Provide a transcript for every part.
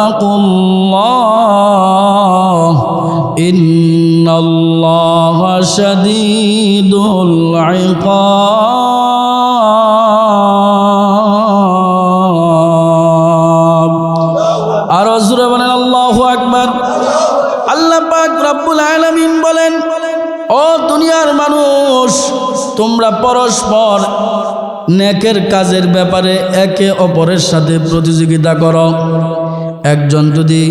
ওয়াত্তাকুল্লাহ ইন্নাল্লাহা শাদীদুল ইকাব। আরো জোরে বলেন আল্লাহু আকবার। আল্লাহ পাক রব্বুল আলামিন বলেন, ও দুনিয়ার মানুষ, তোমরা পরস্পর নেকের কাজের ব্যাপারে একে অপরের সাথে প্রতিযোগিতা করো। একজন যদি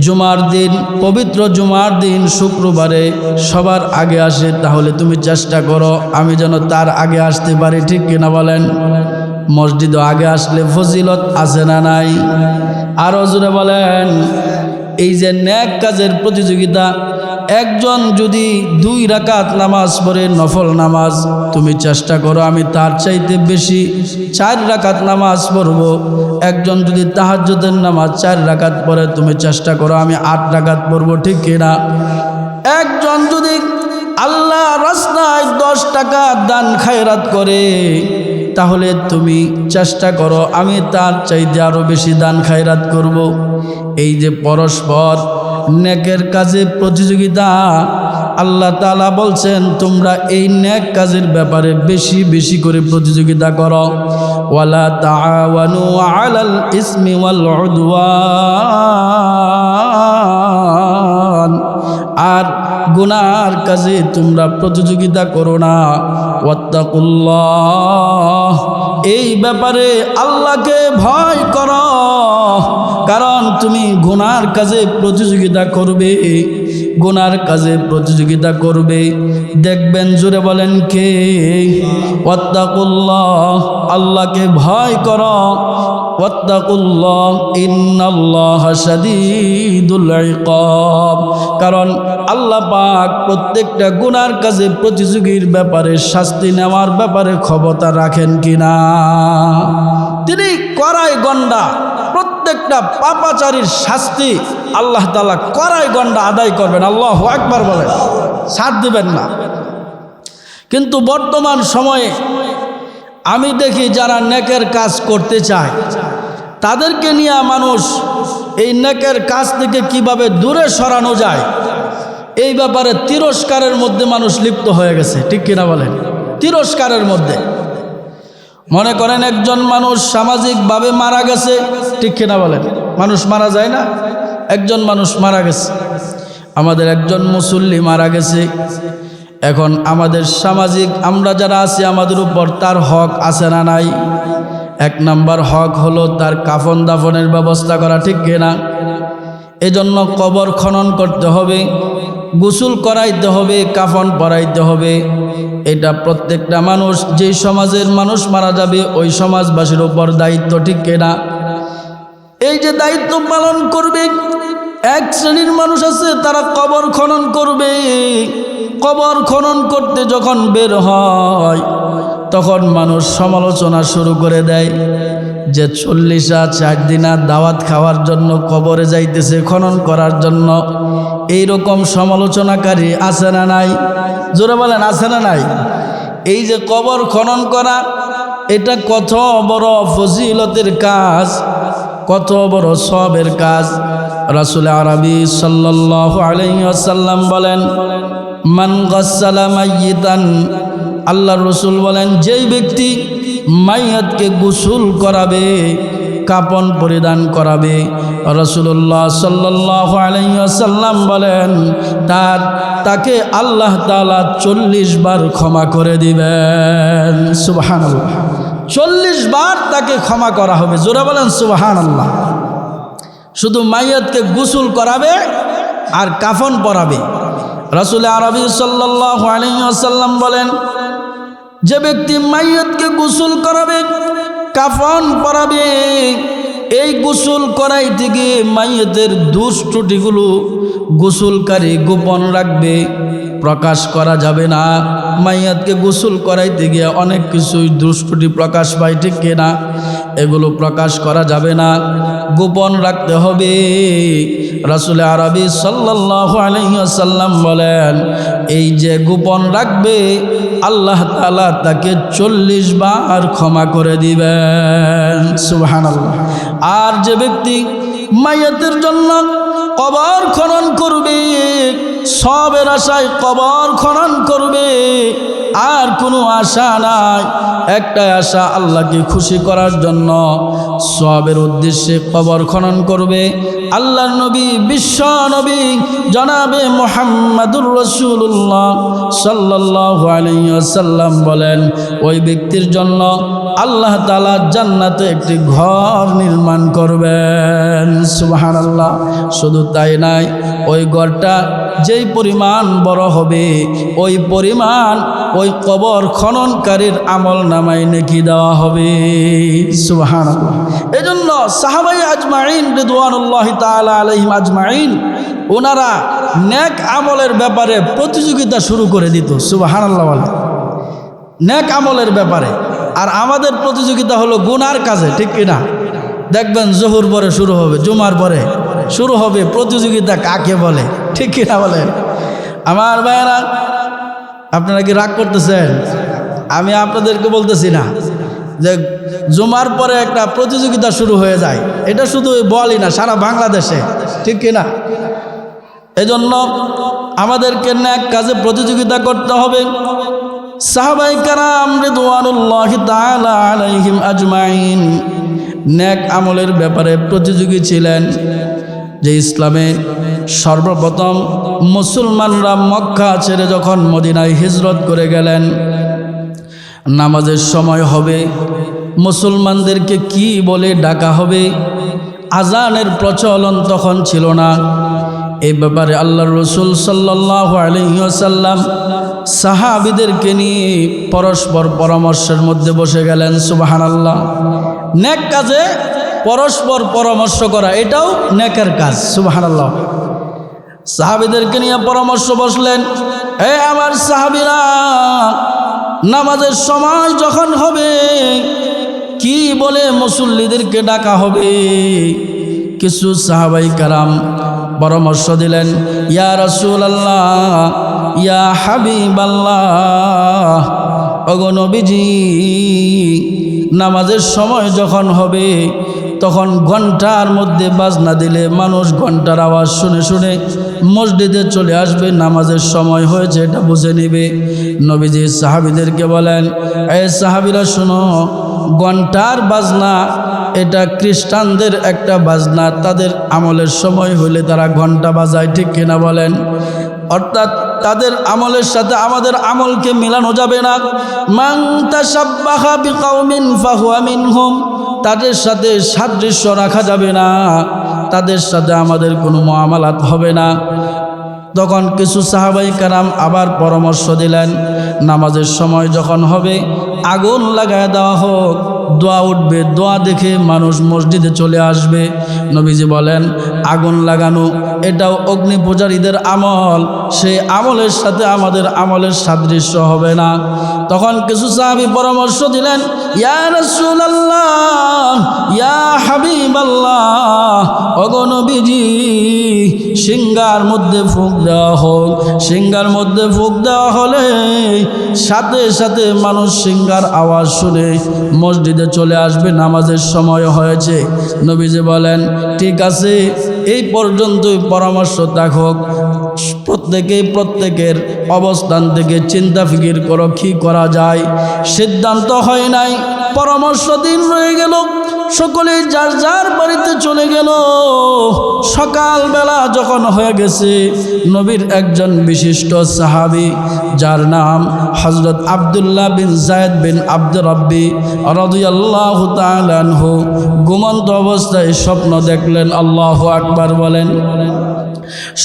জুমার দিন, পবিত্র জুমার দিন শুক্রবারে সবার আগে আসে, তাহলে তুমি চেষ্টা করো আমি যেন তার আগে আসতে পারি, ঠিক কিনা বলেন? মসজিদে আগে আসলে ফজিলত আছে না নাই? আরো জোরে বলেন। এই যে নেক কাজের প্রতিযোগিতা, একজন যদি 2 রাকাত নামাজ পড়ে, নফল নামাজ, তুমি চেষ্টা করো আমি তার চাইতে বেশি 4 রাকাত নামাজ পড়ব। একজন যদি তাহাজ্জুদের নামাজ 4 রাকাত পড়ে, তুমি চেষ্টা করো আমি 8 রাকাত পড়ব, ঠিক কিনা? একজন যদি আল্লাহ রাস্তায় 10 টাকা দান খায়রাত করে, তাহলে তুমি চেষ্টা করো আমি তার চাইতে আরো বেশি দান খায়রাত করব। এই যে পরস্পর নেকের কাজে প্রতিযোগিতা, আল্লাহ তাআলা বলছেন তোমরা এই নেক কাজের ব্যাপারে বেশি বেশি করে প্রতিযোগিতা করো। ওয়ালা তাআওয়ানু আলাল ইসমি ওয়াল উদওয়ান, আর গুনার কাজে তোমরা প্রতিযোগিতা করো না। ওয়াত্তাকুল্লাহ, এই ব্যাপারে আল্লাহকে ভয় করো, কারণ তুমি গুনার কাজে প্রতিযোগিতা করবে, গুনার কাজে প্রতিযোগিতা করবে, দেখবেন জোরে বলেন কে? ওয়াত্তাকুল্লাহ, আল্লাহকে ভয় করো। ওয়াত্তাকুল্লাহ ইন্নাল্লাহা শাদীদুল ইকাব, কারণ আল্লাহ পাক প্রত্যেকটা গুনার কাজে প্রতিযোগীর ব্যাপারে শাস্তি নেওয়ার ব্যাপারে ক্ষমতা রাখেন কিনা? তিনি কড়াই গণ্ডা, প্রত্যেকটা পাপাচারীর শাস্তি আল্লাহ তাআলা কড়াই গণ্ডা আদায় করবেন। আল্লাহু আকবার বলেন, ছাড় দিবেন না। কিন্তু বর্তমান সময়ে আমি দেখি যারা নেকের কাজ করতে চায়, তাদেরকে নিয়ে মানুষ এই নেকের কাজ থেকে কিভাবে দূরে সরানো যায়, এই ব্যাপারে তিরস্কারের মধ্যে মানুষ লিপ্ত হয়ে গেছে, ঠিক কিনা বলেন? তিরস্কারের মধ্যে। মনে করেন একজন মানুষ সামাজিকভাবে মারা গেছে, ঠিক কিনা বলেন? মানুষ মারা যায় না? একজন মানুষ মারা গেছে, আমাদের একজন মুসল্লি মারা গেছে। এখন আমাদের সামাজিক আমরা যারা আছি, আমাদের উপর তার হক আছে না নাই? 1 নাম্বার হক হলো তার কাফন দাফনের ব্যবস্থা করা, ঠিক কিনা? এজন্য কবর খনন করতে হবে, গোসল করাইতে হবে, কাফন পরাইতে হবে। এটা প্রত্যেকটা মানুষ, যেই সমাজের মানুষ মারা যাবে ওই সমাজবাসীর উপর দায়িত্ব, ঠিক কিনা? এই যে দায়িত্ব পালন করবে, এক শ্রেণীর মানুষ আছে তারা কবর খনন করবে। কবর খনন করতে যখন বের হয়, তখন মানুষ সমালোচনা শুরু করে দেয় যে 40 দিনা দাওয়াত খাওয়ার জন্য কবরে যাইতেছে খনন করার জন্য। এই রকম সমালোচনাকারী আছে না নাই? জোরে বলেন, আছে না নাই? এই যে কবর খনন করা, এটা কত বড় ফজিলতের কাজ, কত বড় সওয়াবের কাজ। রাসূল আরবি সাল্লাল্লাহু আলাইহি ওয়াসাল্লাম বলেন, মান গাসসালা মাইয়িতান, আল্লাহর রাসূল বলেন যেই ব্যক্তি মাইয়াতকে গোসল করাবে, কাপন পরিধান করাবে, রাসূলুল্লাহ সাল্লাল্লাহু আলাইহি ওয়াসাল্লাম বলেন তাকে আল্লাহ তাআলা 40 বার ক্ষমা করে দিবেন। সুবহানাল্লাহ, 40 বার তাকে ক্ষমা করা হবে। জোরে বলেন সুবহানাল্লাহ। শুধু মাইয়াতকে গোসল করাবে আর কাফন পরাবে। রাসূল আরবি সাল্লাল্লাহু আলাইহি ওয়াসাল্লাম বলেন, যে ব্যক্তি মাইয়াতকে গোসল করাবে, কাফন পরাবে, এই গোসল করাইতে গিয়ে মাইয়াতের দোষ ত্রুটিগুলো গোসলকারী গোপন রাখবে, প্রকাশ করা যাবে না। মাইয়াতকে গোসল করাইতে গিয়ে অনেক কিছুই দোষ ত্রুটি প্রকাশ পায়, ঠিক কিনা? এগুলো প্রকাশ করা যাবে না, গোপন রাখতে হবে। রাসূল আরবি সাল্লাল্লাহু আলাইহি ওয়াসাল্লাম বলেন, এই যে গোপন রাখবে আল্লাহ তাআলা তাকে 40 বার ক্ষমা করে দিবেন। সুবহানাল্লাহ। আর যে ব্যক্তি মাইয়াতের জন্য কবর খনন করবে, সবের আশায় কবর খনন করবে, আর কোনো আশা নাই। একটাই আশা, আল্লাহকে খুশি করার জন্য সবের উদ্দেশ্যে কবর খনন করবে। আল্লাহর নবী, বিশ্ব নবী জনাবে মুহাম্মাদুর রাসূলুল্লাহ সাল্লাল্লাহু আলাইহি ওয়াসাল্লাম বলেন, ওই ব্যক্তির জন্য আল্লাহ তাআলা জান্নাতে একটি ঘর নির্মাণ করবেন। সুবহানাল্লাহ। শুধু তাই নাই, ওই ঘরটা যেই পরিমাণ বড় হবে, ওই পরিমাণ ওই কবর খননকারীর আমল নামায় নেকি দেওয়া হবে। সুবহানাল্লাহ। এজন্য সাহাবায়ে আজমাইন রিদওয়ানুল্লাহি তাআলা আলাইহিম আজমাইন ওনারা নেক আমলের ব্যাপারে প্রতিযোগিতা শুরু করে দিত। সুবহানাল্লাহ বলে, নেক আমলের ব্যাপারে। আর আমাদের প্রতিযোগিতা হলো গুনার কাজে, ঠিক কিনা? দেখবেন জোহর পরে শুরু হবে, জুমার পরে শুরু হবে প্রতিযোগিতা কাকে বলে, ঠিক কিনা বলে? আমার ভাইয়েরা, আপনারা কি রাগ করতেছেন? আমি আপনাদেরকে বলতেছি না যে জুমার পরে একটা প্রতিযোগিতা শুরু হয়ে যায়, এটা শুধু বলই না, সারা বাংলাদেশে, ঠিক কিনা? এজন্য আমাদেরকে নেক কাজে প্রতিযোগিতা করতে হবে। সাহাবায়ে কেরাম রিদওয়ানুল্লাহি তাআলা আলাইহিম আজমাইন নেক আমলের ব্যাপারে প্রতিযোগী ছিলেন। যে ইসলামে সর্বপ্রথম মুসলমানরা মক্কা ছেড়ে যখন মদিনায় হিজরত করে গেলেন, নামাজের সময় হবে, মুসলমানদেরকে কি বলে ডাকা হবে, আজানের প্রচলন তখন ছিল না। এই ব্যাপারে আল্লাহর রাসূল সাল্লাল্লাহু আলাইহি ওয়াসাল্লাম সাহাবীদেরকে নিয়ে পরস্পর পরামর্শের মধ্যে বসে গেলেন। সুবহানাল্লাহ। নেক কাজে পরস্পর পরামর্শ করা, এটাও নেকের কাজ। সুবহানাল্লাহ। সাহাবীদেরকে নিয়ে পরামর্শ বসলেন, হে আমার সাহাবীরা, নামাজের সময় যখন হবে কি বলে মুসল্লিদেরকে ডাকা হবে? কিছু সাহাবায়ে কেরাম পরামর্শ দিলেন, ইয়া রাসূলুল্লাহ, ইয়া হাবিবাল্লাহ, ওগো নবীজি, নামাজের সময় যখন হবে তখন ঘন্টার মধ্যে বাজনা দিলে মানুষ ঘন্টার আওয়াজ শুনে শুনে মসজিদে চলে আসবে, নামাজের সময় হয়েছে এটা বুঝে নেবে। নবীজি সাহাবীদেরকে বলেন, এই সাহাবীরা শোনো, ঘন্টার বাজনা এটা খ্রিস্টানদের একটা বাজনা, তাদের আমলের সময় হলে তারা ঘন্টা বাজায়, ঠিক কিনা বলেন? অর্থাৎ তাদের আমলের সাথে আমাদের আমলকে মিলানো যাবে না। মান তাশাব্বাহা বিকাউমিন ফাহুয়া মিনহুম, তাদের সাথে সাদৃশ্য রাখা যাবে না, তাদের সাথে আমাদের কোনো মুআমালাত হবে না। তখন কিছু সাহাবায়ে কেরাম আবার পরামর্শ দিলেন, নামাজের সময় যখন হবে আগুন লাগায় দেওয়া হোক, দোয়া উঠবে, দোয়া দেখে মানুষ মসজিদে চলে আসবে। নবীজি বলেন, আগুন লাগানো এটাও অগ্নি পূজারীদের আমল, সেই আমলের সাথে আমাদের আমলের সাদৃশ্য হবে না। তখন কিছু সাহাবী পরামর্শ দিলেন, ইয়া রাসূলুল্লাহ, ইয়া হাবিবাল্লাহ, ওগো নবীজি, সিংহার মধ্যে ফুঁক দেওয়া হোক। সিংহার মধ্যে ফুঁক দেওয়া হলে সাথে সাথে মানুষ সিংহার আওয়াজ শুনে মসজিদে চলে আসবে, নামাজের সময় হয়েছে। নবীজি বলেন, ঠিক আছে, এই পর্যন্তই পরামর্শ থাকুক, প্রত্যেকেই প্রত্যেকের অবস্থান থেকে চিন্তা ফিকির করো কি করা যায়। সিদ্ধান্ত হয় নাই, পরামর্শ দিন রয়ে গেল, সকলেই যার যার বাড়িতে চলে গেল। সকালবেলা যখন হয়ে গেছে, নবীর একজন বিশিষ্ট সাহাবী যার নাম হযরত আব্দুল্লাহ বিন যায়েদ বিন আব্দুর রাব্বি রাদিয়াল্লাহু তাআলা আনহু ঘুমন্ত অবস্থায় স্বপ্ন দেখলেন। আল্লাহু আকবার বলেন।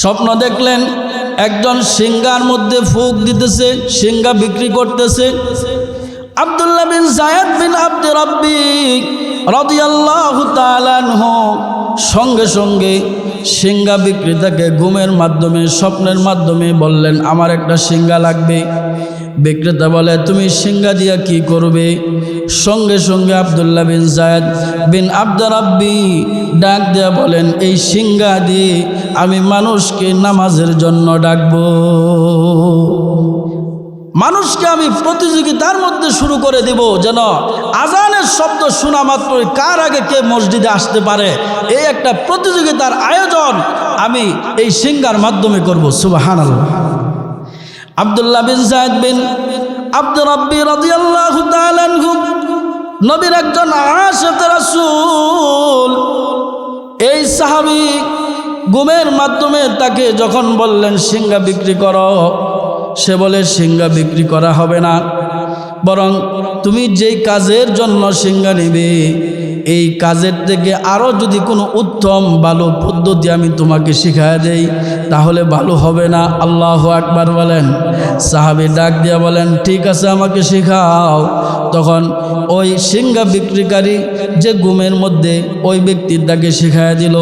স্বপ্ন দেখলেন একজন সিংহার মধ্যে ফুঁক দিতেছে, সিংহা বিক্রি করতেছে। আব্দুল্লাহ বিন যায়েদ বিন আব্দুর রাব্বি রাদিয়াল্লাহু তাআলা আনহু সঙ্গে সঙ্গে সিংহা বিক্রেতাকে ঘুমের মাধ্যমে, স্বপ্নের মাধ্যমে বললেন, আমার একটা সিংহা লাগবে। বিক্রেতা বলে, তুমি সিংহা দিয়া কি করবে? সঙ্গে সঙ্গে আব্দুল্লাহ বিন যায়েদ বিন আব্দুর রাব্বি ডাক দেয়া বলেন, এই সিংহা দিয়ে আমি মানুষকে নামাজের জন্য ডাকবো। মানুষকে আমি প্রতিযোগিতার মধ্যে শুরু করে দিব, যেন আজানের শব্দ শোনা মাত্রই কার আগে কে মসজিদে আসতে পারে, এই একটা প্রতিযোগিতার আয়োজন আমি এই সিঙ্গার মাধ্যমে করব। সুবহানাল্লাহ। আব্দুল্লাহ বিন যায়েদ বিন আব্দুর রাব্বি রাদিয়াল্লাহু তাআলা আনহু নবীর একজন আশিক রাসূল। এই সাহাবী ঘুমের মাধ্যমে তাকে যখন বললেন সিঙ্গা বিক্রি করো, সে বলে সিঙ্গা বিক্রি করা হবে না, বরং তুমি যেই কাজের জন্য সিঙ্গা নিবে এই কাজের থেকে আরও যদি কোনো উত্তম ভালো পদ্ধতি আমি তোমাকে শিখায় দেই তাহলে ভালো হবে না? আল্লাহু আকবার বলেন। সাহাবী ডাক দিয়া বলেন, ঠিক আছে আমাকে শেখাও। তখন ওই সিঙ্গা বিক্রিকারী যে ঘুমের মধ্যে ওই ব্যক্তির তাকে শিখায় দিল,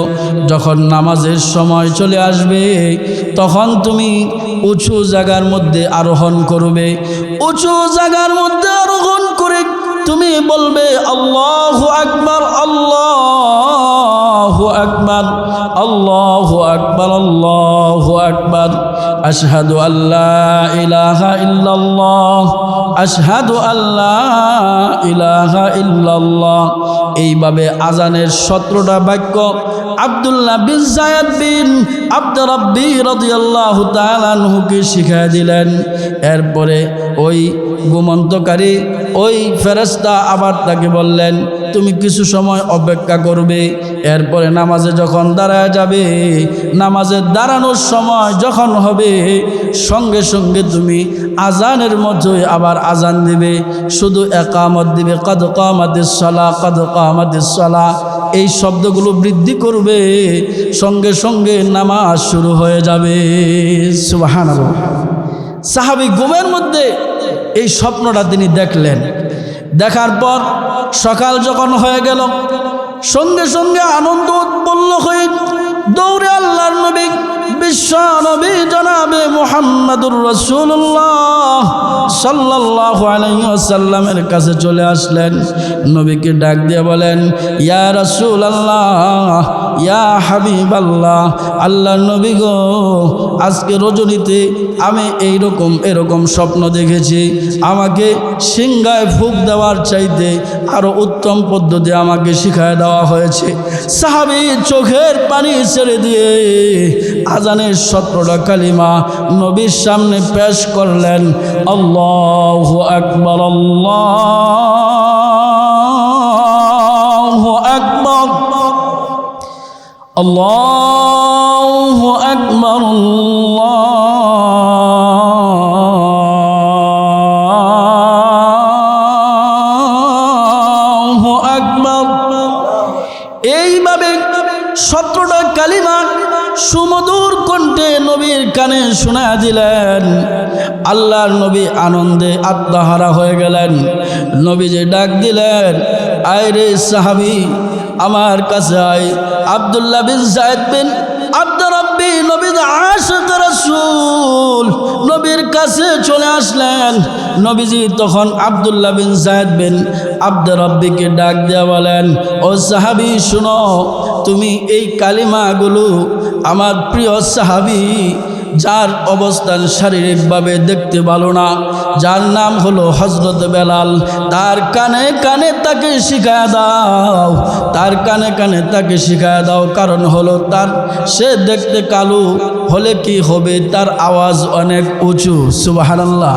যখন নামাজের সময় চলে আসবে তখন তুমি উঁচু জায়গার মধ্যে আরোহণ করবে, উঁচু জায়গার মধ্যে আরোহণ করে তুমি বলবে আল্লাহু আকবার, আল্লাহু আকবার, আল্লাহু আকবার, আল্লাহু আকবার, আশহাদু আল্লা ইলাহা ইল্লাল্লাহ, আশহাদু আল্লা ইলাহা ইল্লাল্লাহ। এইভাবে আজানের 17টা বাক্য আব্দুল্লাহ বিন যায়েদ বিন আব্দুর রাব্বি রাদিয়াল্লাহু তাআলা আনহুকে শিখিয়ে দিলেন। এরপরে ওই ঘুমন্তকারী ওই ফেরেশতা আবার তাকে বললেন, তুমি কিছু সময় অপেক্ষা করবে, এরপরে নামাজে যখন দাঁড়ায় যাবে, নামাজে দাঁড়ানোর সময় যখন হবে সঙ্গে সঙ্গে তুমি আজানের মধ্যে আবার আজান দিবে, শুধু একামত দিবে, কদ কামাতিস সালাহ, কদ কামাতিস সালাহ, এই শব্দগুলো বৃদ্ধি করবে, সঙ্গে সঙ্গে নামাজ শুরু হয়ে যাবে। সুবহানাল্লাহ। সাহাবী ঘুমের মধ্যে এই স্বপ্নটা তিনি দেখলেন। দেখার পর সকাল যখন হয়ে গেল সঙ্গে সঙ্গে আনন্দ উৎপন্ন হয়ে দৌড়ে আল্লাহর নবী বিশ্ব নবী জনাবে মুহাম্মাদুর রাসূলুল্লাহ সাল্লাল্লাহু আলাইহি ওয়াসাল্লামের কাছে চলে আসলেন। নবীকে ডাক দিয়ে বলেন, ইয়া রাসূলুল্লাহ, ইয়া হাবিবাল্লাহ, আল্লাহর নবী গো, আজকে রজনীতে আমি এরকম স্বপ্ন দেখেছি, আমাকে সিংহায় ফুঁক দেওয়ার চাইতে আরো উত্তম পদ্ধতি আমাকে শিখায় দেওয়া হয়েছে। সাহাবী চোখের পানি ছেড়ে দিয়ে আজানের 17টা কালিমা নবীর সামনে পেশ করলেন। আল্লাহু আকবার, আল্লাহু আকবার, আল্লাহু আকবার, আল্লাহু আকবার। এইভাবে 17টা কালিমা সুমধুর কণ্ঠে নবীর কানে শোনা দিলেন। আল্লাহর নবী আনন্দে আত্মহারা হয়ে গেলেন। নবী যে ডাক দিলেন, আয় রে সাহাবী, আমার কাছে আয়। আব্দুল্লাহ বিন যায়েদ বিন আব্দুর রাব্বি নবীর আশিক রাসূল নবীর কাছে চলে আসলেন। নবীজি তখন আব্দুল্লাহ বিন যায়েদ বিন আব্দুর রাব্বিকে ডাক দিয়ে বলেন, ও সাহাবী শুনো, তুমি এই কালিমাগুলো আমার প্রিয় সাহাবী যার অবস্থান শারীরিকভাবে দেখতে ভালো না, যার নাম হলো হযরত বেলাল, তার কানে কানে তাকে শিখায় দাও, তার কানে কানে তাকে শিখায় দাও। কারণ হলো সে দেখতে কালো হলে কি হবে, তার আওয়াজ অনেক উঁচু। সুবহানাল্লাহ।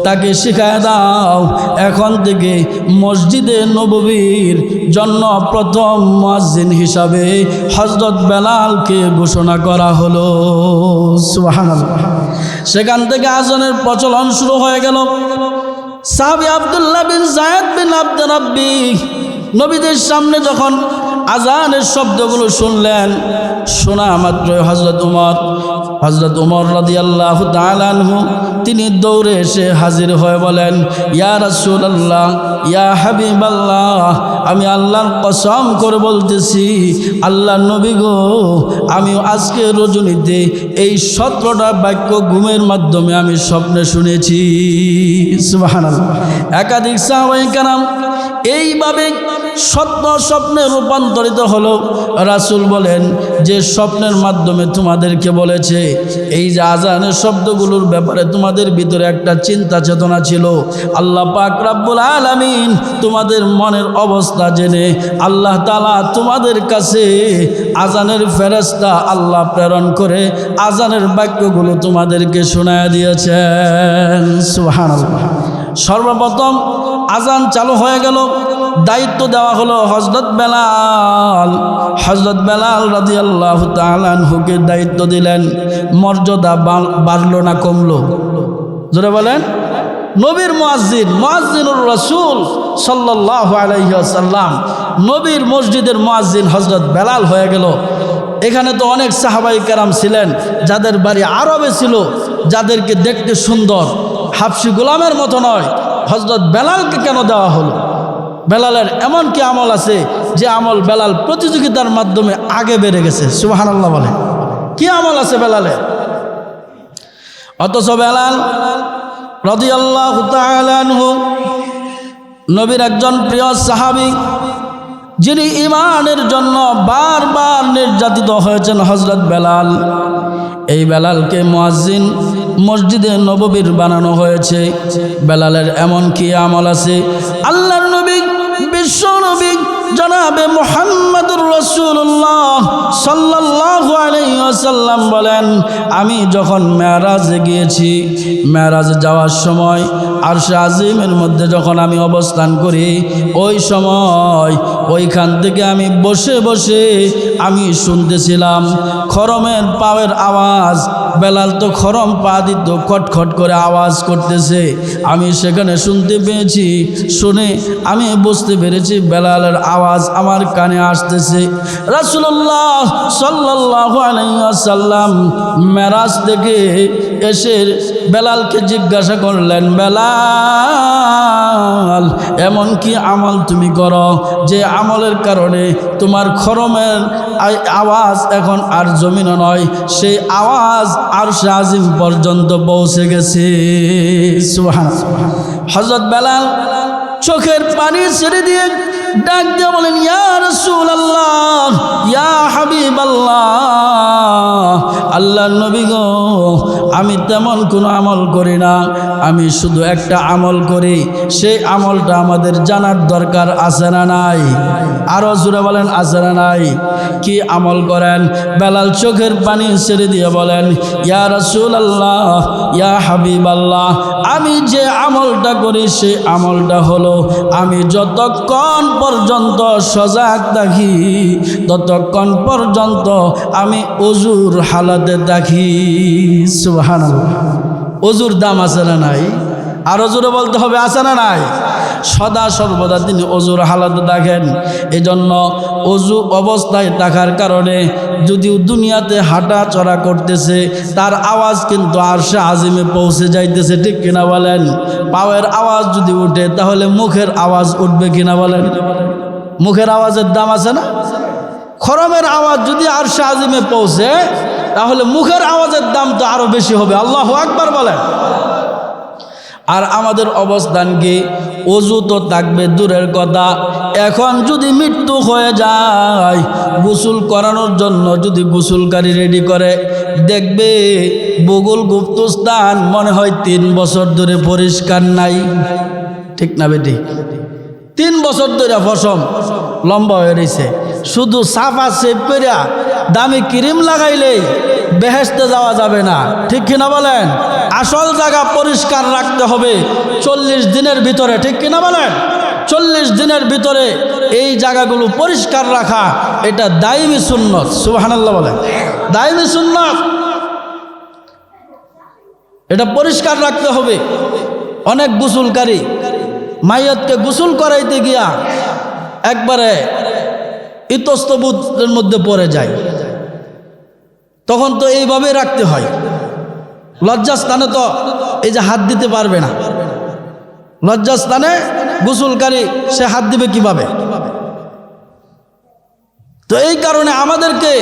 তাকে শিখায় দাও, এখন থেকে মসজিদে নববীর জন্য প্রথম মুয়াজ্জিন হিসাবে হযরত বেলালকে ঘোষণা করা হলো। সুবহানাল্লাহ। সেখান থেকে আজানের প্রচলন শুরু হয়ে গেল। সাহাবী আব্দুল্লাহ বিন যায়েদ বিন আব্দুর রাব্বি নবীদের সামনে যখন আজানের শব্দগুলো শুনলেন, শোনা মাত্রই হযরত উমর রাদিয়াল্লাহু তাআলা আনহু তিনি দৌড়ে এসে হাজির হয়ে বলেন, ইয়া রাসূলুল্লাহ, ইয়া হাবিবাল্লাহ, আমি আল্লাহর কসম করে বলতেছি, আল্লাহর নবী গো, আমি আজকে রজনীতে এই 17টা বাক্য ঘুমের মাধ্যমে আমি স্বপ্নে শুনেছি। সুবহানাল্লাহ। একাধিক সাহাবায়ে কেরাম এইভাবে স্বপ্নে রূপান্তরিত হলো। রাসূল বলেন, যে স্বপ্নের মাধ্যমে তোমাদেরকে বলেছে এই যে আজানের শব্দগুলোর ব্যাপারে তোমাদের ভিতরে একটা চিন্তা চেতনা ছিল, আল্লাহ পাক রব্বুল আলামিন তোমাদের মনের অবস্থা জেনে আল্লাহ তাআলা তোমাদের কাছে আজানের ফেরেশতা আল্লাহ প্রেরণ করে আজানের বাক্যগুলো তোমাদেরকে শোনায় দিয়েছেন। সুবহানাল্লাহ। সর্বপ্রথম আজান চালু হয়ে গেল, দায়িত্ব দেওয়া হলো হযরত বেলাল। হযরত বেলাল রাদিয়াল্লাহু তাআলা আনহুকে দায়িত্ব দিলেন। মর্যাদা বাড়লো না কমলো? জোরে বলেন। নবীর মুয়াজ্জিন, মুয়াজ্জিনুর রাসূল সাল্লাল্লাহু আলাইহি ওয়াসাল্লাম, নবীর মসজিদের মুয়াজ্জিন হযরত বেলাল হয়ে গেল। এখানে তো অনেক সাহাবায়ে কেরাম ছিলেন যাদের বাড়ি আরবে ছিল, যাদেরকে দেখতে সুন্দর, হাবশি গোলামের মতো নয়। হযরত বেলালকে কেন দেওয়া হলো? বেলালের এমন কি আমল আছে যে আমল বেলাল প্রতিযোগিতার মাধ্যমে আগে বেড়ে গেছে? সুবহানাল্লাহ বলে। কি আমল আছে বেলালের? অথচ বেলাল রাদিয়াল্লাহু তাআলা আনহু নবীর একজন প্রিয় সাহাবী, যিনি ঈমানের জন্য বারবার নির্যাতিত হয়েছেন, হযরত বেলাল। এই বেলালকে মুয়াজ্জিন মসজিদে নববীর বানানো হয়েছে। বেলালের এমন কি আমল আছে? আল্লাহর নবী, বিশ্ব নবী জনাবে মুহাম্মদুর রাসূলুল্লাহ সাল্লাল্লাহু আলাইহি ওয়াসাল্লাম বলেন, আমি যখন মেরাজে গিয়েছি, মেরাজে যাওয়ার সময় আরশে আজিমের মধ্যে যখন আমি অবস্থান করি, ওই সময় ওইখান থেকে আমি বসে বসে আমি শুনতেছিলাম খরমের পায়ের আওয়াজ। বেলাল তো খরম পা দিত, খটখট করে আওয়াজ করতেছে। আমি সেখানে শুনতে পেয়েছি, শুনে আমি বুঝতে পেরেছি বেলালের আওয়াজ আমার কানে আসতেছে। রাসূলুল্লাহ সাল্লাল্লাহু আলাইহি ওয়াসাল্লাম মেরাজ থেকে এসে বেলালকে জিজ্ঞাসা করলেন, বেলাল, এমন কি আমল তুমি করো যে আমলের কারণে তোমার খরমের আওয়াজ এখন আর জমিনে নয়, সেই আওয়াজ আরশে আজিম পর্যন্ত পৌঁছে গেছে? সুবহানাল্লাহ। হযরত বেলাল চোখের পানি ছেড়ে দিয়ে ডাক দিয়ে বলেন, ইয়া রাসূলুল্লাহ, ইয়া হাবিবাল্লাহ, আল্লাহর নবী গো, আমি তেমন কোনো আমল করি না, আমি শুধু একটা আমল করি। সেই আমলটা আমাদের জানার দরকার আছে না নাই? আরো জোরে বলেন, আছে না নাই? কি আমল করেন? বেলাল চোখের পানি ছেড়ে দিয়ে বলেন, ইয়া রাসূলুল্লাহ, ইয়া হাবিবাল্লাহ, আমি যে আমলটা করি সেই আমলটা হলো, আমি যতক্ষণ পর্যন্ত সজাগ থাকি ততক্ষণ পর্যন্ত আমি ওযুর হালাতে থাকি। সুবহানাল্লাহ। ওযুর দাম আছে না নাই? আরো জোরে বলতে হবে, আছে না নাই? সদা সর্বদা তিনি ওযুর হালাতে থাকেন। এজন্য ওযু অবস্থায় থাকার কারণে যদিও দুনিয়াতে হাঁটা চলা করতেছে, তার আওয়াজ কিন্তু আরশে আজিমে পৌঁছে যাইতেছে। ঠিক কিনা বলেন? পায়ের আওয়াজ যদি উঠে তাহলে মুখের আওয়াজ উঠবে কিনা বলেন? মুখের আওয়াজের দাম আছে না? খরমের আওয়াজ যদি আরশে আজিমে পৌঁছে তাহলে মুখের আওয়াজের দাম তো আরো বেশি হবে। আল্লাহু আকবার বলেন। আর আমাদের অবস্থান কি? ওযু তো থাকবে দূরের কথা, এখন যদি মৃত্যু হয়ে যায়, গোসল করানোর জন্য যদি গোসলকারী রেডি করে, দেখবে বগুল গুপ্তস্থান মনে হয় 3 বছর ধরে পরিষ্কার নাই। ঠিক না বেটি? 3 বছর ধরে ফসম লম্বা হয়ে রয়েছে। শুধু সাফা সেভ করিয়া দামি ক্রিম লাগাইলেই বেহেশতে যাওয়া যাবে না। ঠিক কিনা বলেন? আসল জায়গা পরিষ্কার রাখতে হবে 40 দিনের ভিতরে। ঠিক কিনা বলেন? 40 দিনের ভিতরে এই জায়গাগুলো পরিষ্কার রাখা, এটা দায়মি সুন্নত। সুবহানাল্লাহ বলেন। দায়মি সুন্নত, এটা পরিষ্কার রাখতে হবে। অনেক গোসলকারী মাইয়াতকে গোসল করাইতে গিয়া একবারে ইতস্তবুতের মধ্যে পড়ে যায়, তখন তো এইভাবে রাখতে হয়। লজ্জাস্থানে তো এই যে হাত দিতে পারবে না, লজ্জাস্থানে গোসলকারী সে হাত দিবে কিভাবে? তো এই কারণে আমাদেরকে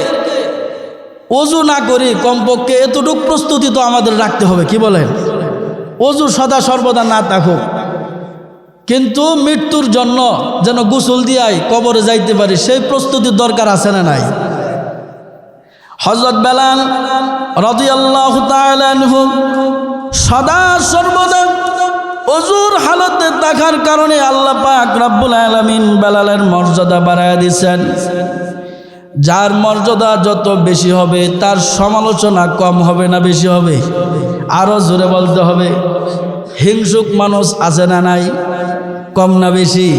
ওযু না করি কমপক্ষে এতটুক প্রস্তুতি তো আমাদের রাখতে হবে। কি বলেন? ওযু সদা সর্বদা না থাকুক, কিন্তু মৃত্যুর জন্য যেন গোসল দিয়াই কবরে যাইতে পারি সেই প্রস্তুতির দরকার আছে না নাই? হযরত বেলাল রাদিয়াল্লাহু তাআলা আনহু সদা সর্বদা ওযুর হালতে থাকার কারণে আল্লাহ পাক রব্বুল আলামিন বেলালের মর্যাদা বাড়ায় দিয়েছেন। যার মর্যাদা যত বেশি হবে তার সমালোচনা কম হবে না বেশি হবে? আরো জোরে বলতে হবে। হিংসুক মানুষ আছে না নাই? কম না বেশি?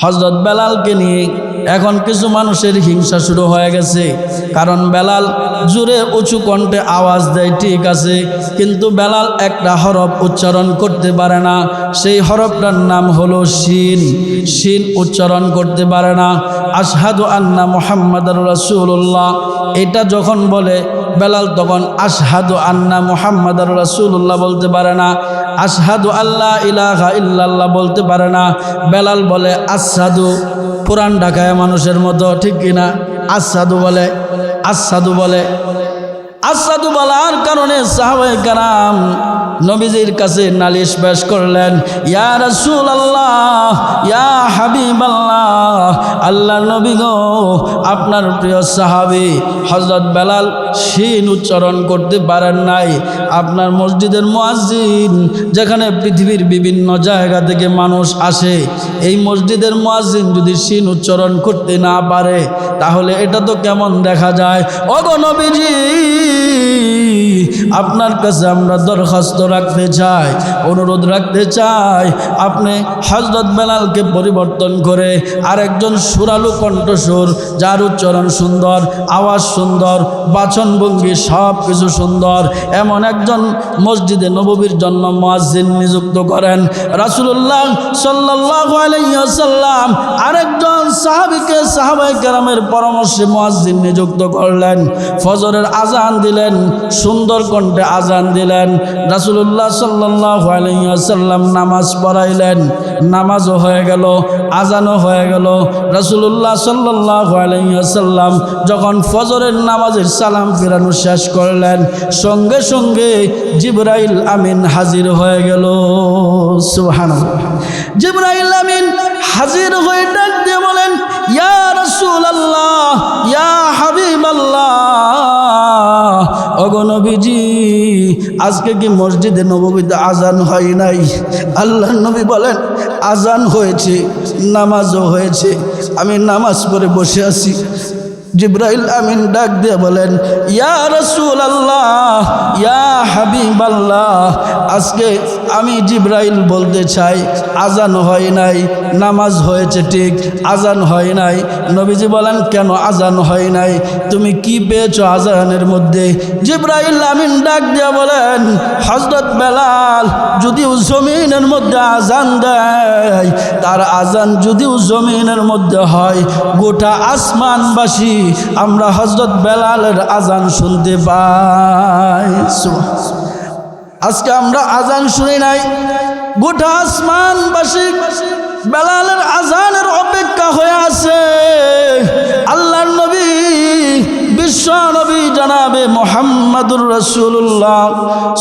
হযরত বেলালকে নিয়ে এখন কিছু মানুষের হিংসা শুরু হয়ে গেছে। কারণ বেলাল জোরে উঁচু কণ্ঠে আওয়াজ দেয়, ঠিক আছে, কিন্তু বেলাল একটা হরফ উচ্চারণ করতে পারে না। সেই হরফটার নাম হলো শিন। শিন উচ্চারণ করতে পারে না। আশহাদু আন্না মুহাম্মাদুর রাসূলুল্লাহ এটা যখন বলে বেলাল, তখন আশহাদু আন্না মুহাম্মাদুর রাসূলুল্লাহ বলতে পারে না। আশহাদু আল্লা ইলাহা ইল্লাল্লাহ বলতে পারে না। বেলাল বলে আশহাদু, পুরান ঢাকায় মানুষের মতো, ঠিক কিনা? আশহাদু বলে, আশহাদু বলে। আশহাদু বলার কারণে সাহাবায়ে কেরাম নবীজির কাছে নালিশ পেশ করলেন, ইয়া রাসূলুল্লাহ, ইয়া হাবিবাল্লাহ, আল্লাহর নবী গো, আপনার প্রিয় সাহাবী হযরত বেলাল শিন উচ্চারণ করতে পারেন নাই। আপনার মসজিদের মুয়াজ্জিন, যেখানে পৃথিবীর বিভিন্ন জায়গা থেকে মানুষ আসে, এই মসজিদের মুয়াজ্জিন যদি শিন উচ্চারণ করতে না পারে তাহলে এটা তো কেমন দেখা যায়। ওগো নবীজি, আপনার কাছে আমরা দরখাস্ত রাখতে চাই, অনুরোধ রাখতে চাই, আপনি হযরত বেলালকে পরিবর্তন করে আরেকজন সুরালু কণ্ঠস্বর, যার উচ্চারণ সুন্দর, আওয়াজ সুন্দর, বাচনভঙ্গি সব কিছু সুন্দর, এমন একজন মসজিদে নববীর জন্য মুয়াজ্জিন নিযুক্ত করেন। রাসূলুল্লাহ সাল্লাল্লাহু আলাইহি ওয়াসাল্লাম আরেকজন সাহাবীকে সাহাবায়ে কেরামের পরামর্শে মুয়াজ্জিন নিযুক্ত করলেন। ফজরের আজান দিলেন, সুন্দর কণ্ঠে আজান দিলেন। রাসূলুল্লাহ সাল্লাল্লাহু আলাইহি ওয়াসাল্লাম নামাজ পড়াইলেন, নামাজও হয়ে গেল, আজানও হয়ে গেল। রাসূলুল্লাহ সাল্লাল্লাহু আলাইহি ওয়াসাল্লাম যখন ফজরের নামাজের সালাম ফিরানো শেষ করলেন, সঙ্গে সঙ্গে জিবরাইল আমিন হাজির হয়ে গেল। সুবহানাল্লাহ। জিবরাইল আমিন হাজির হয়ে ডাক দিয়ে বলেন, ইয়া রাসূলুল্লাহ, ইয়া হাবিবাল্লাহ, ওগো নবীজি, আজকে কি মসজিদে নববীতে আজান হয় নাই? আল্লাহর নবী বলেন, আজান হয়েছে, নামাজও হয়েছে, আমি নামাজ পড়ে বসে আছি। জিবরাইল আমিন ডাক দিয়ে বলেন, ইয়া রাসূলুল্লাহ, ইয়া হাবিবাল্লাহ, আজকে আমি জিবরাইল বলতে চাই আজান হয় নাই, নামাজ হয়েছে ঠিক, আজান হয় নাই। নবীজি বলেন, কেন আজান হয় নাই? তুমি কি পেয়েছো আজানের মধ্যে? জিবরাইল আমিন ডাক দিয়ে বলেন, হযরত বেলাল যদিও জমিনের মধ্যে আজান দেয়, তার আজান যদিও জমিনের মধ্যে হয়, গোটা আসমানবাসী আমরা হযরত বেলালের আজান শুনতে পাই। আজকে আমরা আজান শুনি নাই, গোটা আসমানবাসী বেলালের আজানের অপেক্ষা হয়ে আছে। আল্লাহর নবী, বিশ্ব নবী জনাবে মুহাম্মাদুর রাসূলুল্লাহ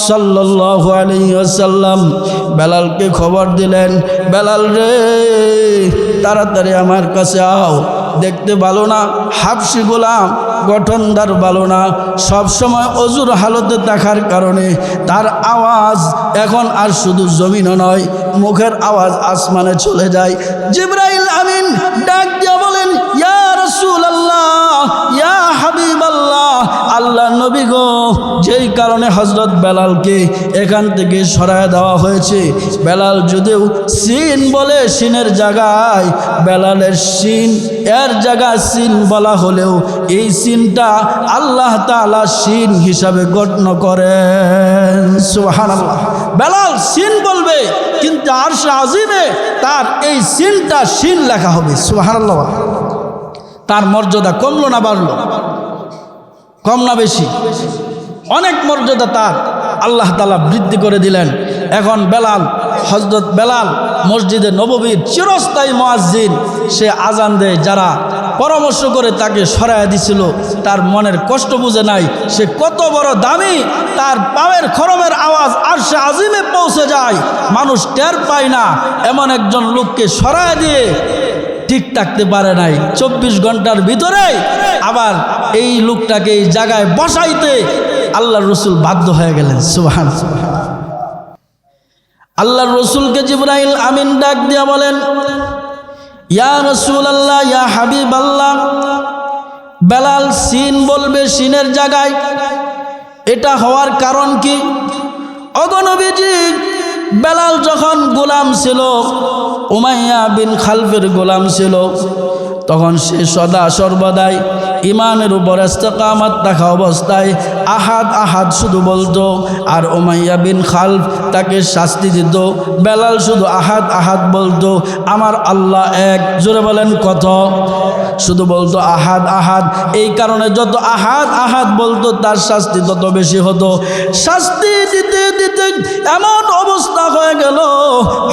সাল্লাল্লাহু আলাইহি ওয়াসাল্লাম বেলালকে খবর দিলেন, বেলাল রে, তাড়াতাড়ি আমার কাছে আও। দেখতে ভালো না, হাবশি গোলাম, গঠনদার ভালো না, সবসময় অজুর হালতে থাকার কারণে তার আওয়াজ এখন আর শুধু জমিনও নয়, মুখের আওয়াজ আসমানে চলে যায়। জিবরাইল আমিন ডাক দিয়ে বলেন, ইয়া রাসূলুল্লাহ, ইয়া হাবিবাল্লাহ, আল্লাহ নবী গো, যেই কারণে হযরত বেলালকে এখান থেকে সরায় দেওয়া হয়েছে, বেলাল যদিও সিন বলে, সিনের জায়গায় বেলালের সিন, এর জায়গায় সিন বলা হলেও এই সিনটা আল্লাহ তাআলা সিন হিসাবে গণ্য করেন। সুবহানাল্লাহ। বেলাল সিন বলবে, কিন্তু আরশে আজিমে তার এই সিনটা সিন লেখা হবে। সুবহানাল্লাহ। তার মর্যাদা কমলো না বাড়লো? কম না বেশি? অনেক মর্যাদা তার আল্লাহ তাআলা বৃদ্ধি করে দিলেন। এখন বেলাল, হযরত বেলাল মসজিদে নববীর চিরস্থায়ী মুয়াজ্জিন, সে আজান দেয়। যারা পরামর্শ করে তাকে সরাইয়া দিছিল, তার মনের কষ্ট বুঝে নাই, সে কত বড় দামি, তার পায়ের খরমের আওয়াজ আরশে আজিমে পৌঁছে যায়, মানুষ টের পায় না। এমন একজন লোককে সরাইয়া দিয়ে ঠিক থাকতে পারে নাই। 24 ঘন্টার ভিতরে আবার এই লোকটাকে এই জায়গায় বসাইতে আল্লাহর রসুল বাধ্য হয়ে গেলেন। সুবহানাল্লাহ। আল্লাহর রসুলকে জিবরাইল আমিন ডাক দিয়া বলেন, ইয়া রাসূলুল্লাহ, ইয়া হাবিবাল্লাহ, বেলাল সিন বলবে সিনের জায়গায়, এটা হওয়ার কারণ কি? ওগো নবীজি, বেলাল যখন গোলাম ছিল, উমাইয়া বিন খালফের গোলাম ছিল, তখন সে সদা সর্বদাই ইমানের উপর ইস্তেকামাত রাখা অবস্থায় আহাদ আহাদ শুধু বলতো, আর উমাইয়া বিন খালফ তাকে শাস্তি দিত। বেলাল শুধু আহাদ আহাদ বলতো, আমার আল্লাহ এক। জোরে বলেন কত? শুধু বলতো আহাদ আহাদ। এই কারণে যত আহাদ আহাদ বলতো তার শাস্তি তত বেশি হতো। শাস্তি দিতে দিতে এমন অবস্থা হয়ে গেল,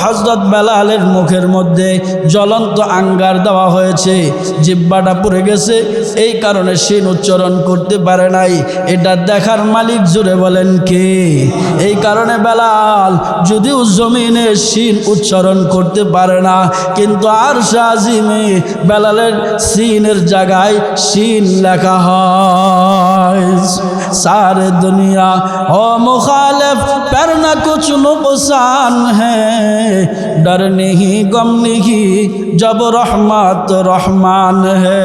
হযরত বেলালের মুখের মধ্যে জ্বলন্ত আঙ্গার দেওয়া হয়েছে, জিহ্বাটা পুড়ে গেছে। এই কারণে শিন উচ্চারণ করতে পারে নাই। এটা দেখার মালিক জুড়ে বলেন কে? এই কারণে বেলাল যদিও জমিনে শিন উচ্চারণ করতে পারে না, কিন্তু আরশে আজিমে বেলালের সিনের জায়গায় শিন লেখা হয়। सारे दुनिया हो मुखालिफ पर न कुछ नुकसान है, डर नहीं गम नहीं जब रहमत रहमान है।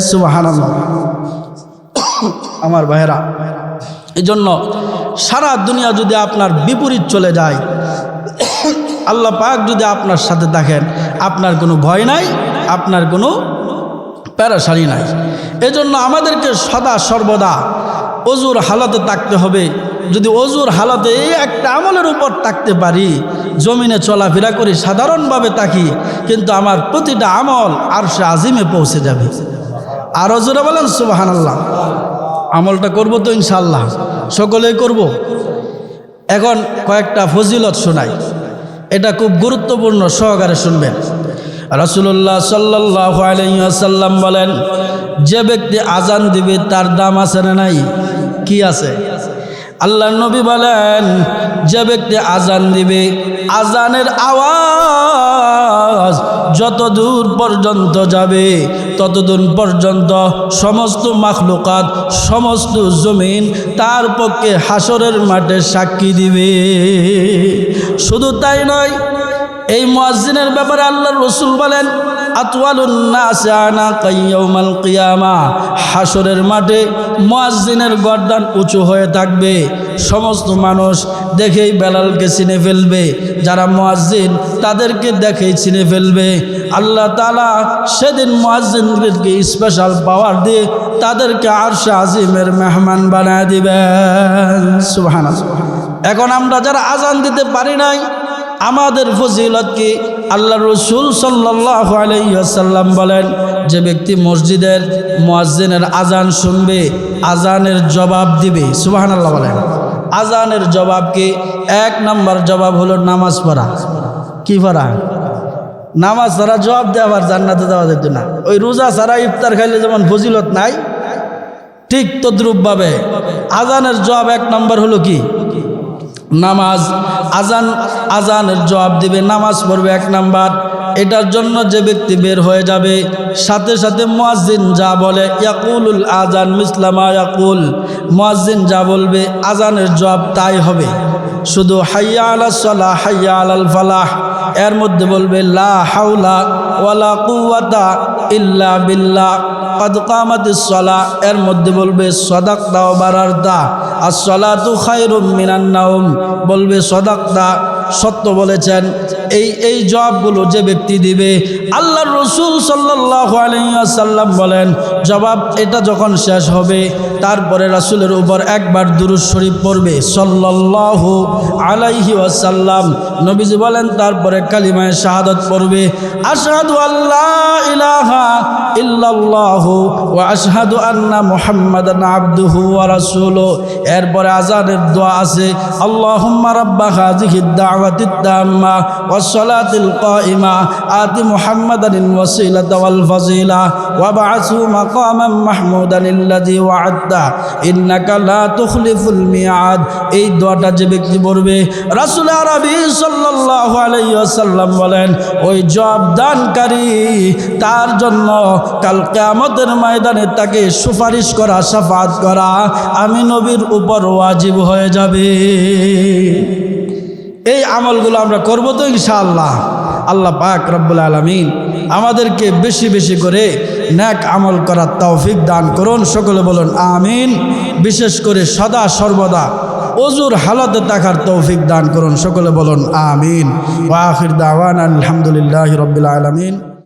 सुबहानाल्लाह। আমার ভাইরা, এই জন্য সারা দুনিয়া যদি আপনার বিপরীত চলে যায়, আল্লাহ পাক যদি আপনার সাথে থাকেন, আপনার কোনো ভয় নাই, আপনার কোনো প্যারাশানি নাই। এজন্য আমাদেরকে সদা সর্বদা অজুর হালতে থাকতে হবে। যদি অজুর হালতে এই একটা আমলের উপর থাকতে পারি, জমিনে চলাফেরা করি, সাধারণভাবে থাকি, কিন্তু আমার প্রতিটা আমল আরশে আজিমে পৌঁছে যাবে। আরও জোরে বলেন সুবহানাল্লাহ। আমলটা করব তো ইনশাআল্লাহ, সকলেই করব। এখন কয়েকটা ফজিলত শোনাই, এটা খুব গুরুত্বপূর্ণ, সহকারে শুনবেন। রাসূলুল্লাহ সাল্লাল্লাহু আলাইহি ওয়াসাল্লাম বলেন, যে ব্যক্তি আজান দিবে তার দাম আছে না নাই? কি আছে? আল্লাহর নবী বলেন, যে ব্যক্তি আজান দিবে, আজানের আওয়াজ যত দূর পর্যন্ত যাবে ততদূর পর্যন্ত সমস্ত মাখলুকাত, সমস্ত জমিন তার পক্ষে হাসরের মাঠে সাক্ষী দিবে। শুধু তাই নয়, এই মুয়াজ্জিনের ব্যাপারে আল্লাহর রাসূল বলেন, আতওয়ালুন নাস আনাকান ইয়াউমাল কিয়ামা, হাসরের মাঠে মুয়াজ্জিনের গর্দান উঁচু হয়ে থাকবে। সমস্ত মানুষ দেখেই বেলালকে চিনে ফেলবে, যারা মুয়াজ্জিন তাদেরকে দেখেই চিনে ফেলবে। আল্লাহ তাআলা সেদিন মুয়াজ্জিনদেরকে স্পেশাল পাওয়ার দিয়ে তাদেরকে আরশে আজিমের মেহমান বানায় দিবেন। সুবহানাল্লাহ। এখন আমরা যারা আজান দিতে পারি নাই, আমাদের ফজিলত কি? আল্লাহ রসুল সাল্লাল্লাহু আলাইহি ওয়াসাল্লাম বলেন, যে ব্যক্তি মসজিদের মুয়াজ্জিনের আজান শুনবে, আজানের জবাব দিবে। সুবহানাল্লাহ বলেন। আজানের জবাব কি? 1 নম্বর জবাব হলো নামাজ পড়া। কি পড়া? নামাজ ছাড়া জবাব দেওয়ার জান্নাতে যাওয়া যেত না। ওই রোজা ছাড়া ইফতার খাইলে যেমন ফজিলত নাই, ঠিক তদ্রূপভাবে আজানের জবাব 1 নম্বর হলো কি? নামাজ। আজানের জবাব দিবে, নামাজ পড়বে 1 নাম্বার। এটার জন্য যে ব্যক্তি বের হয়ে যাবে, সাথে সাথে মুয়াজ্জিন যা বলে, ইয়াকুলুল আজান মিসলামা ইয়াকুল, মুয়াজ্জিন যা বলবে আজানের জবাব তাই হবে। শুধু হাইয়া আলাস সালাহ, হাইয়া আলাল ফালাহ, এর মধ্যে বলবে লা হাওলা ওয়ালা কুওয়াতা ইল্লা বিল্লাহ, কাদ কামাতিস সালাহ, এর মধ্যে বলবে সাদাকতা ওয়া বারারতা, আস-সালাতু খায়রুম মিনান নাওম, বলবে সাদাকতা, সত্য বলেছেন। এই জবাবগুলো যে ব্যক্তি দিবে, আল্লাহর রাসূল সাল্লাল্লাহু আলাইহি ওয়াসাল্লাম বলেন, জবাব এটা যখন শেষ হবে, তারপরে রাসূলের উপর একবার দুরূদ শরীফ পড়বে সাল্লাল্লাহু আলাইহি ওয়াসাল্লাম। নবীজি বলেন, তারপরে কালিমায়ে শাহাদাত পড়বে, আশহাদু আল্লা ইলাহা ইল্লাল্লাহু ওয়া আশহাদু আন্না মুহাম্মাদান আবদুহু ওয়া রাসূলুহু। এরপরে আযানের দোয়া আছে, আল্লাহুম্মা রাব্বা হাযিহিদ দাওয়াতিদ তাম্মা ওয়াস সালাতিল কাইমা আতি মুহাম্মাদানিল ওয়াসিলাতা ওয়াল ফাজিলা ওয়া বা'আসহু মাকামান মাহমুদান আল্লাযী ওয়া'আদতা ইন্নাকা লা তুখলিফুল মিআদ। এই দোয়াটা যে ব্যক্তি পড়বে, রাসূল আরবী সাল্লাল্লাহু আলাইহি ওয়াসাল্লাম বলেন, ওই জবাব দানকারী তার জন্য কাল কিয়ামতের ময়দানে তাকে সুপারিশ করা, শাফাআত করা আমি নবীর উপর ওয়াজিব হয়ে যাবে। এই আমলগুলো আমরা করব তো ইনশাআল্লাহ। আল্লাহ পাক রব্বুল আলামিন আমাদেরকে বেশি বেশি করে নেক আমল করার তৌফিক দান করুন। সকলে বলুন আমিন। বিশেষ করে সদা সর্বদা ওযুর হালাতে থাকার তৌফিক দান করুন। সকলে বলুন আমিন। ওয়া আখির দাওয়ানা আলহামদুলিল্লাহি রাব্বিল আলামিন।